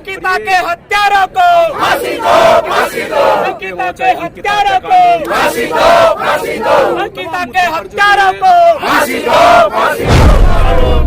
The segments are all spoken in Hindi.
अंकिता के हत्यारों को फांसी दो, फांसी दो। अंकिता के हत्यारों को फांसी दो, फांसी दो। अंकिता के हत्यारों को फांसी दो, फांसी दो।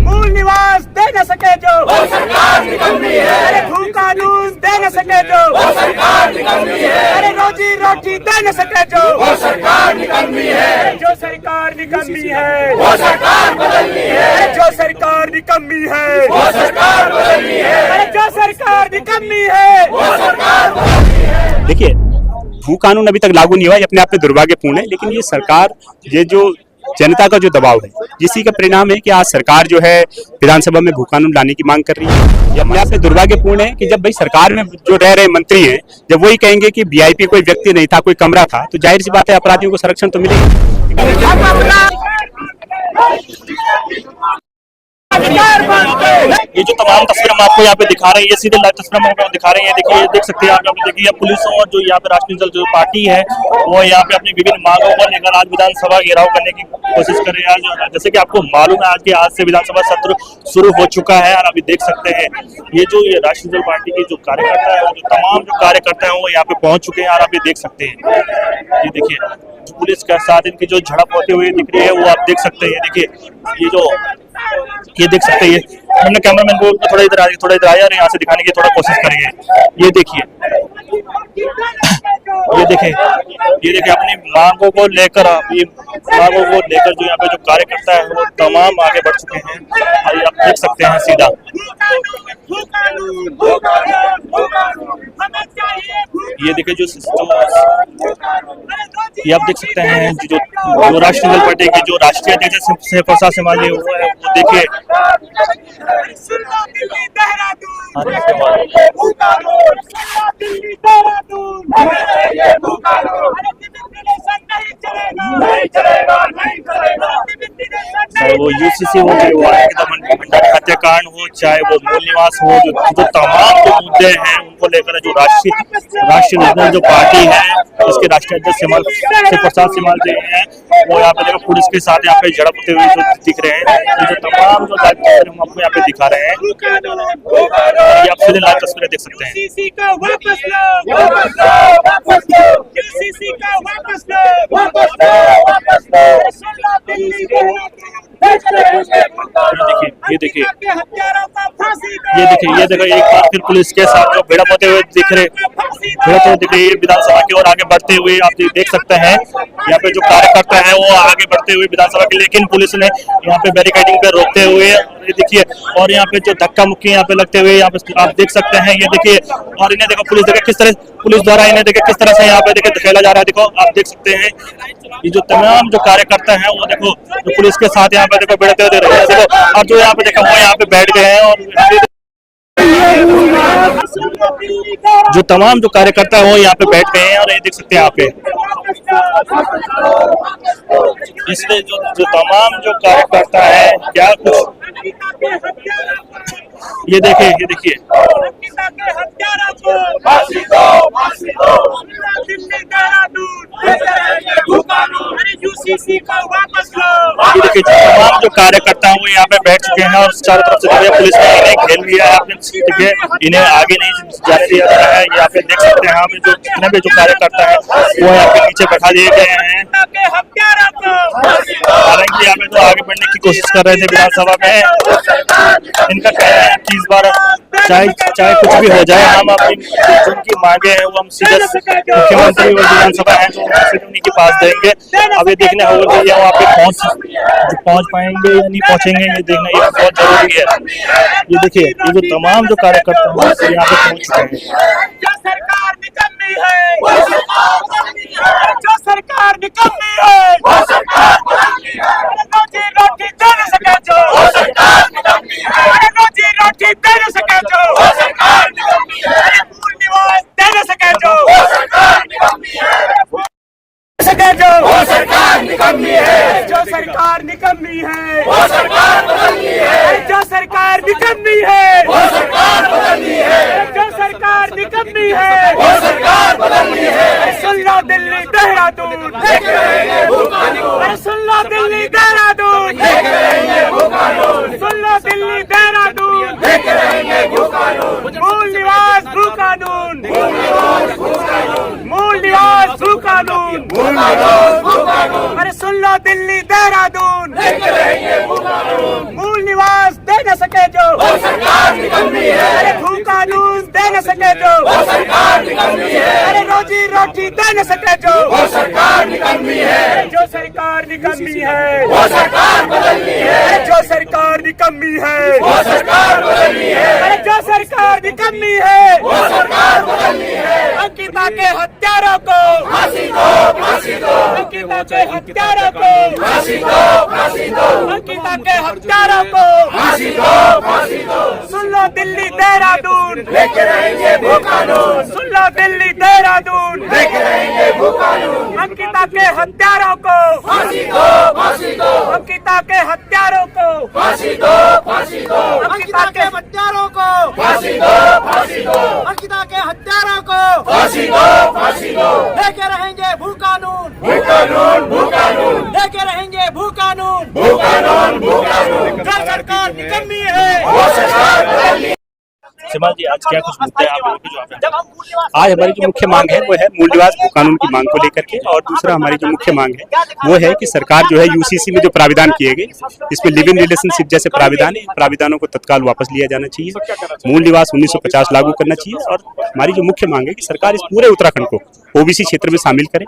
मूल निवास दे न सके जो वो सरकार निकम्मी है। अरे भू कानून दे न सके जो वो सरकार निकम्मी है। अरे रोजी रोटी दे न सके जो वो सरकार निकम्मी है। जो सरकार निकम्मी है वो सरकार बदलनी है। जो सरकार निकम्मी है वो सरकार बदलनी है। अरे जो सरकार निकम्मी है वो सरकार बदलनी है। देखिए, भू कानून अभी तक लागू नहीं हुआ, ये अपने आप में दुर्भाग्यपूर्ण है। लेकिन ये सरकार, ये जो जनता का जो दबाव है, इसी का परिणाम है कि आज सरकार जो है विधानसभा में भू कानून लाने की मांग कर रही है। ये अपने आप में दुर्भाग्यपूर्ण है कि जब भाई सरकार में जो रह रहे मंत्री हैं, जब वही कहेंगे कि वीआईपी कोई व्यक्ति नहीं था, कोई कमरा था, तो जाहिर सी बात है अपराधियों को संरक्षण तो मिलेगा। ये जो तमाम तस्वीर हम आपको यहाँ पे दिखा रहे हैं, ये सीधे लाइव तस्वीर हम आपको दिखा रहे हैं। देखिए, देख सकते हैं आप, देखिए पुलिस और जो यहाँ पे राष्ट्रीय जनता जो पार्टी है वो यहाँ पे अपनी विभिन्न मांगों को लेकर आज विधानसभा घेराव करने की कोशिश कर रहे हैं। आज जैसे कि आपको मालूम है आज से विधानसभा सत्र शुरू हो चुका है और अभी देख सकते हैं ये राष्ट्रीय जनता पार्टी के जो कार्यकर्ता है, जो तमाम जो कार्यकर्ता है वो यहाँ पे पहुंच चुके हैं और आप ये देख सकते हैं। ये देखिए पुलिस के साथ इनकी जो झड़प होते हुए दिख रही है वो आप देख सकते हैं। देखिए ये देख सकते हैं, हमने कैमरामैन को थोड़ा इधर आया और यहाँ से दिखाने की थोड़ा कोशिश करेंगे। ये देखिए अपनी मांगों को लेकर जो यहाँ पे जो कार्यकर्ता है वो तमाम आगे बढ़ चुके हैं और आप देख सकते हैं सीधा। ये देखिए ये आप देख सकते हैं जो राष्ट्रीय जनता पार्टी के जो राष्ट्रीय अध्यक्ष से प्रसाद समाजी वो देखिए चाहे वो यूसीसी हो, चाहे वो हत्याकांड हो, चाहे वो मूल निवास हो, जो तमाम जो मुद्दे हैं उनको लेकर जो राष्ट्रीय जो पार्टी है उसके राष्ट्रीय अध्यक्ष से प्रसाद सिमाल जी हैं वो यहाँ पे देखो पुलिस के साथ यहाँ पे झड़प होते हुए जो दिख रहे हैं। जो तमाम जो लाइव हम आपको यहाँ पे दिखा रहे हैं, ये आप सीधे लाइव तस्वीरें देख सकते हैं। ये देखिए एक बार फिर पुलिस के साथ जो भिड़प होते हुए दिख रही है विधानसभा की ओर आगे बढ़ते हुए आप देख सकते हैं। यहाँ पे जो कार्यकर्ता है वो आगे बढ़ते हुए विधानसभा के, लेकिन पुलिस ने यहाँ पे बैरिकेडिंग पे रोकते हुए ये देखिए, और यहाँ पे जो धक्का मुक्की यहाँ पे लगते हुए यहाँ पे आप देख सकते हैं। ये देखिए, और इन्हें देखो पुलिस द्वारा इन्हें देखिए किस तरह से यहाँ पे देखिए धकेला जा रहा है। देखो आप देख सकते हैं ये जो तमाम जो कार्यकर्ता हैं वो देखो जो पुलिस के साथ यहाँ पे देखो भिड़ते हुए रहे हैं। देखो अब जो यहाँ पे देखो वो यहाँ पे बैठ गए हैं और जो तमाम जो कार्यकर्ता है वो यहाँ पे बैठ गए हैं और ये देख सकते हैं आप इसलिए जो तमाम जो कार्यकर्ता है क्या कुछ ये देखिए देखिए तमाम जो कार्यकर्ता है वो यहाँ पे बैठ चुके हैं और चारों तरफ से पुलिस ने इन्हें घेर लिया है। आपने देखिए इन्हें आगे नहीं जाने दिया जा रहा है। यहाँ पे देख सकते हैं हम जो जितने भी जो कार्यकर्ता है वो यहाँ पे नीचे बैठा दिए गए हैं। हालांकि यहाँ पे जो आगे बढ़ने की कोशिश कर रहे थे विधानसभा में, इनका कहना है कि इस बार चाहे कुछ भी हो जाए हम अपनी जिनकी मांगे हैं वो हम सीधे मुख्यमंत्री और विधानसभा है तो उन्हीं के पास देंगे। अब ये देखना होगा कि वहाँ पे पहुँच पाएंगे या नहीं पहुँचेंगे, ये देखना ये बहुत जरूरी है। ये देखिए ये जो तमाम जो कार्यकर्ता हैं यहाँ पे पहुँच चुके हैं। सरकार निकम्मी है, जो सरकार निकम्मी है, रोजी रोटी दे न सके जो सरकार निकम्मी है, रोजी रोटी दे न सके जो सरकार निकम्मी है, मूल निवास दे न सके जो सरकार निकम्मी है, जो सरकार निकम्मी है, जो सरकार निकम्मी है, वो सरकार बदलनी है, जो सरकार निकम्मी है, वो सरकार बदलनी है, जो सरकार निकम्मी है, वो सरकार बदलनी है। सुन लो दिल्ली देहरादून, देख रहेंगे भू कानून, सुन लो दिल्ली देहरादून, देख रहेंगे भू कानून, सुन लो दिल्ली देहरादून, देख रहेंगे भू कानून, मूल निवास कानून, मूल निवास भू कानून, अरे सुन लो दिल्ली देहरादून, मूल निवास दे न सके जो अरे भू कानून दे न सके जो अरे रोजी रोटी दे न सके जो सरकार निकम्मी है, जो सरकार निकम्मी है वो सरकार बदलनी है, जो सरकार निकम्मी है वो सरकार बदलनी है, अरे जो सरकार निकम्मी है वो सरकार बदलनी है। अंकिता के हत्यारों को फांसी दो, फांसी दो, अंकिता के हत्यारों को फांसी दो, फांसी दो, अंकिता के हत्यारों को फांसी दो, फांसी दो। सुन लो दिल्ली देहरादून लेके रहेंगे भू कानून, सुन लो दिल्ली देहरादून लेके रहेंगे भू कानून, अंकिता के हत्यारों को फांसी दो, फांसी दो, अंकिता के हत्यारों को फांसी दो, फांसी दो, अंकिता के हत्यारों को फांसी दो, फांसी दो, अंकिता के हत्यारों को फांसी दो, फांसी दो, लेके रहेंगे भू कानून, भू कानून, भू कानून, लेके रहेंगे भू कानून, भू कानून, भू कानून, जो सरकार निकम्मी है वो सरकार बदलनी है। सिमल जी, आज क्या कुछ मुद्दे आप लोगों के जो आप आज हमारी जो मुख्य मांग है वो है मूल निवास भू कानून की मांग को लेकर के, और दूसरा हमारी जो मुख्य मांग है वो है कि सरकार जो है यूसीसी में जो प्राविधान किए गए इसमें लिव इन रिलेशनशिप जैसे प्राविधान है, प्राविधानों को तत्काल वापस लिया जाना चाहिए, मूल निवास 1950 लागू करना चाहिए। और हमारी जो मुख्य मांग है कि सरकार इस पूरे उत्तराखंड को ओबीसी क्षेत्र में शामिल करे,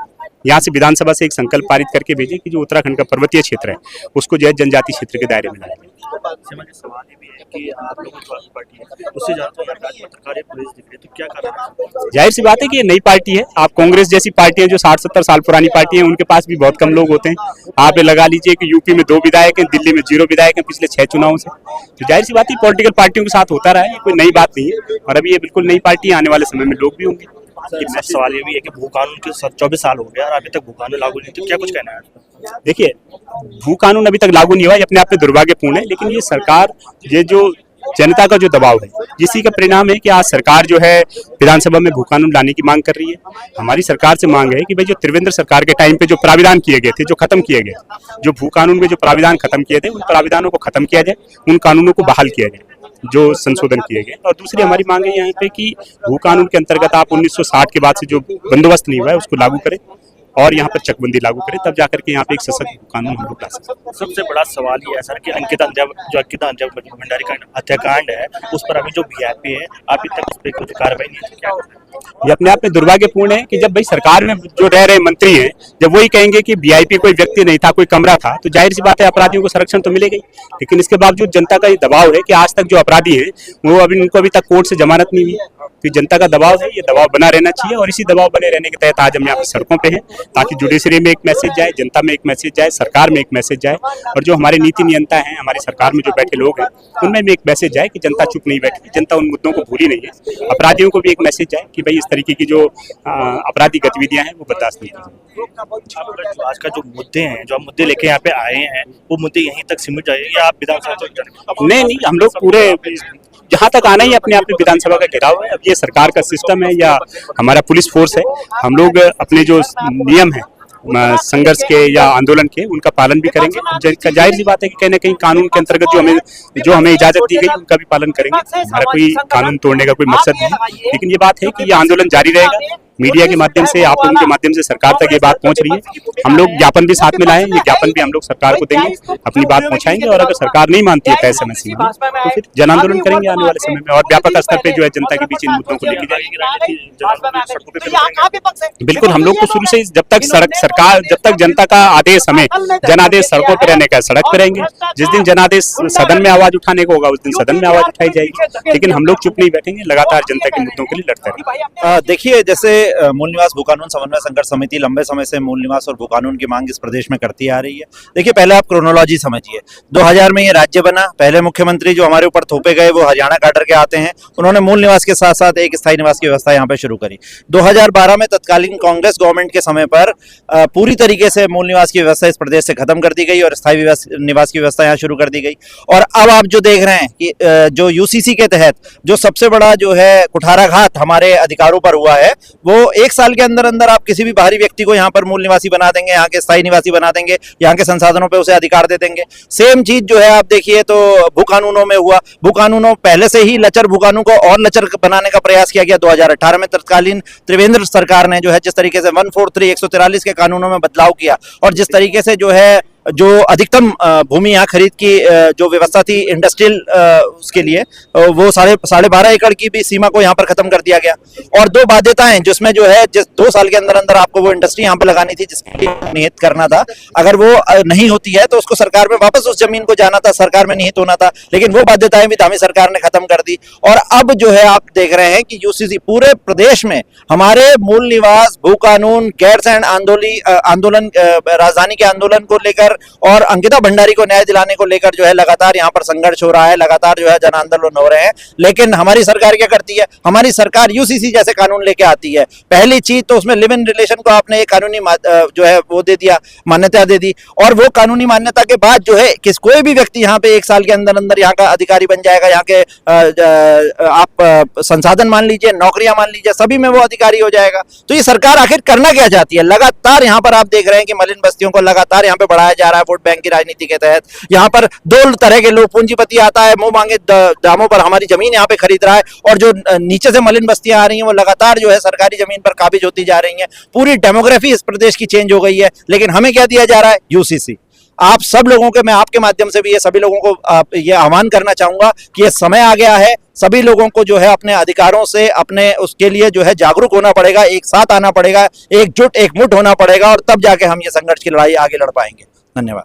यहाँ से विधानसभा से एक संकल्प पारित करके भेजे कि जो उत्तराखंड का पर्वतीय क्षेत्र है उसको जो है जनजाति क्षेत्र के दायरे में लाए। सिमल जी, सवाल ये भी है कि आप लोगों की पार्टी है, उससे ज्यादा पत्रकार पुलिस दिख रही है, तो क्या कारण है? जाहिर सी बात है कि ये नई पार्टी है। आप कांग्रेस जैसी पार्टी है जो 60-70 साल पुरानी पार्टी है, उनके पास भी बहुत कम लोग होते हैं। आप ये लगा लीजिए कि यूपी में 2 विधायक हैं, दिल्ली में 0 विधायक हैं पिछले 6 चुनावों से। तो जाहिर सी बात है पॉलिटिकल पार्टियों के साथ होता रहा है, ये कोई नई बात नहीं है। और अभी ये बिल्कुल नई पार्टी है, आने वाले समय में लोग भी होंगे। नेक्स्ट सवाल ये भी है कि भू कानून के 24 साल हो गया और अभी तक भू कानून लागू नहीं, तो क्या कुछ कहना है? देखिए, भू कानून अभी तक लागू नहीं हुआ, ये अपने आप में दुर्भाग्यपूर्ण है। लेकिन ये सरकार, ये जो जनता का जो दबाव है, इसी का परिणाम है कि आज सरकार जो है विधानसभा में भू कानून लाने की मांग कर रही है। हमारी सरकार से मांग है कि भाई जो त्रिवेंद्र सरकार के टाइम पे जो प्राविधान किए गए थे, जो खत्म किए गए, जो भू कानून में जो प्राविधान खत्म किए थे, उन प्राविधानों को खत्म किया जाए, उन कानूनों को बहाल किया जाए जो संशोधन किए गए। और दूसरी हमारी मांग है यहाँ पे कि भू कानून के अंतर्गत आप 1960 के बाद से जो बंदोबस्त नहीं हुआ है उसको लागू करें और यहाँ पर चकबंदी लागू करें, तब जाकर के यहाँ पे एक सशक्त कानून हम लोग ला सकते हैं। सबसे बड़ा सवाल ये है सर कि अंकिता भंडारी का हत्याकांड है, उस पर अभी जो वीआईपी है अभी तक उस पर कुछ कार्रवाई नहीं है, क्या करें? ये अपने आप में दुर्भाग्यपूर्ण है कि जब भाई सरकार में जो रह रहे मंत्री हैं, जब वही कहेंगे कि वीआईपी कोई व्यक्ति नहीं था, कोई कमरा था, तो जाहिर सी बात है अपराधियों को संरक्षण तो मिलेगा ही। लेकिन इसके बावजूद जनता का ये दबाव है कि आज तक जो अपराधी है वो उनको अभी तक कोर्ट से जमानत नहीं हुई। तो जनता का दबाव है, ये दबाव बना रहना चाहिए और इसी दबाव बने रहने के तहत आज हम यहाँ पे सड़कों पे हैं, ताकि जुडिशरी में एक मैसेज जाए, जनता में एक मैसेज जाए, सरकार में एक मैसेज जाए, और जो हमारे नीति नियंता हैं, हमारी सरकार में जो बैठे लोग हैं, उनमें भी एक मैसेज जाए कि जनता चुप नहीं बैठी, जनता उन मुद्दों को भूली नहीं है। अपराधियों को भी एक मैसेज जाए कि भाई इस तरीके की जो आपराधिक गतिविधियां हैं वो बर्दाश्त नहीं की जाएगी। आज का जो मुद्दे हैं, जो आप मुद्दे लेके यहाँ पे आए हैं, वो मुद्दे यहीं तक सिमट जाएंगे या आप विधानसभा तक जाएंगे? नहीं, हम लोग पूरे जहाँ तक आना ही अपने आप में विधानसभा का घेराव है। अब ये सरकार का सिस्टम है या हमारा पुलिस फोर्स है, हम लोग अपने जो नियम है संघर्ष के या आंदोलन के, उनका पालन भी करेंगे। जाहिर सी बात है कि कहीं ना कहीं कानून के अंतर्गत जो हमें इजाजत दी गई उनका भी पालन करेंगे। हमारा कोई कानून तोड़ने का कोई मकसद नहीं, लेकिन ये बात है कि ये आंदोलन जारी रहेगा। मीडिया के माध्यम से, आप लोगों के माध्यम से सरकार तक ये बात पहुंच रही है। हम लोग ज्ञापन भी साथ में लाए, ये ज्ञापन भी हम लोग सरकार को देंगे, अपनी बात पहुंचाएंगे, और अगर सरकार नहीं मानती है तय समय सीमा में तो फिर जन आंदोलन करेंगे आने वाले समय में, और व्यापक स्तर पे जो है जनता के बीच इन मुद्दों को लेकर जाएंगे। बिल्कुल, हम लोग को शुरू से जब तक जनता का आदेश, हमें जनादेश सड़कों पर रहने का, सड़क पर रहेंगे। जिस दिन जनादेश सदन में आवाज उठाने को होगा उस दिन सदन में आवाज उठाई जाएगी, लेकिन हम लोग चुप नहीं बैठेंगे, लगातार जनता के मुद्दों के लिए लड़ते रहेंगे। देखिए, जैसे मूल निवास भू कानून समन्वय संघर्ष समिति लंबे समय से मूल निवास और भू कानून की मांग इस प्रदेश में करती आ रही है। देखिए, पहले आप क्रोनोलॉजी समझिए। 2000 में ये राज्य बना, पहले मुख्यमंत्री जो हमारे ऊपर थोपे गए वो हरियाणा काडर के आते हैं, उन्होंने मूल निवास के साथ साथ एक स्थायी निवास की व्यवस्था यहाँ पे शुरू करी। 2012 में तत्कालीन कांग्रेस गवर्नमेंट के समय पर पूरी तरीके से मूल निवास की व्यवस्था इस प्रदेश से खत्म कर दी गई और स्थायी निवास की व्यवस्था यहाँ शुरू कर दी गई। और अब आप जो देख रहे हैं कि जो यूसीसी के तहत जो सबसे बड़ा जो है कुठाराघात हमारे अधिकारों पर हुआ है, वो वो 1 साल के अंदर अंदर आप किसी भी बाहरी व्यक्ति को यहाँ पर मूल निवासी बना देंगे, यहाँ के स्थायी निवासी बना देंगे, यहाँ के संसाधनों पे उसे अधिकार दे देंगे। सेम चीज जो है आप देखिए तो भू कानूनों में हुआ। भू कानूनों पहले से ही लचर भू कानून को और लचर बनाने का प्रयास किया गया। 2018 में तत्कालीन त्रिवेंद्र सरकार ने जो है जिस तरीके से 143 के कानूनों में बदलाव किया और जिस तरीके से जो अधिकतम भूमि यहाँ खरीद की जो व्यवस्था थी इंडस्ट्रियल उसके लिए, वो 12.5 एकड़ की भी सीमा को यहाँ पर खत्म कर दिया गया। और 2 बाध्यताएं जिसमें जो है जिस 2 साल के अंदर अंदर आपको वो इंडस्ट्री यहाँ पे लगानी थी जिसके लिए निहित करना था, अगर वो नहीं होती है तो उसको सरकार में वापस उस जमीन को जाना था, सरकार में निहित होना था, लेकिन वो बाध्यताएं भी धामी सरकार ने खत्म कर दी। और अब जो है आप देख रहे हैं कि यूसीसी पूरे प्रदेश में हमारे मूल निवास, भू कानून, गैरसैंण आंदोलन, राजधानी के आंदोलन को लेकर और अंकिता भंडारी को न्याय दिलाने को लेकर जो है लगातार यहाँ पर संघर्ष हो रहा है, लगातार जो है जन आंदोलन हो रहे हैं। लेकिन हमारी सरकार क्या करती है? हमारी सरकार यूसीसी जैसे कानून लेके आती है। पहली चीज तो उसमें लिव इन रिलेशन को आपने एक कानूनी जो है वो दे दिया, मान्यता दे दी, और वो कानूनी मान्यता के बाद जो है कोई भी व्यक्ति यहाँ पे 1 साल के अंदर अंदर यहाँ का अधिकारी बन जाएगा। यहाँ के आप संसाधन मान लीजिए, नौकरियां मान लीजिए, सभी में वो अधिकारी हो जाएगा। तो ये सरकार आखिर करना क्या चाहती है? लगातार यहाँ पर आप देख रहे हैं कि मलिन बस्तियों को लगातार यहाँ पे बढ़ाया जा रहा है वोट बैंक की राजनीति के तहत। यहाँ पर 2 तरह के लोग, पूंजीपति आता है, मुंह मांगे दामों पर हमारी जमीन यहाँ पे खरीद रहा है, और जो नीचे से मलिन बस्तियां आ रही हैं वो लगातार जो है सरकारी जमीन पर काबिज होती जा रही हैं। पूरी डेमोग्राफी इस प्रदेश की चेंज हो गई है। लेकिन हमें क्या दिया जा रहा है? यूसीसी। आप सब लोगों के, मैं आपके माध्यम से भी ये सभी लोगों को ये आह्वान करना चाहूंगा कि ये समय आ गया है, सभी लोगों को जो है अपने अधिकारों से, अपने उसके लिए जो है जागरूक होना पड़ेगा, एक साथ आना पड़ेगा, एकजुट एकमुठ होना पड़ेगा, और तब जाके हम ये संघर्ष की लड़ाई आगे लड़ पाएंगे। धन्यवाद।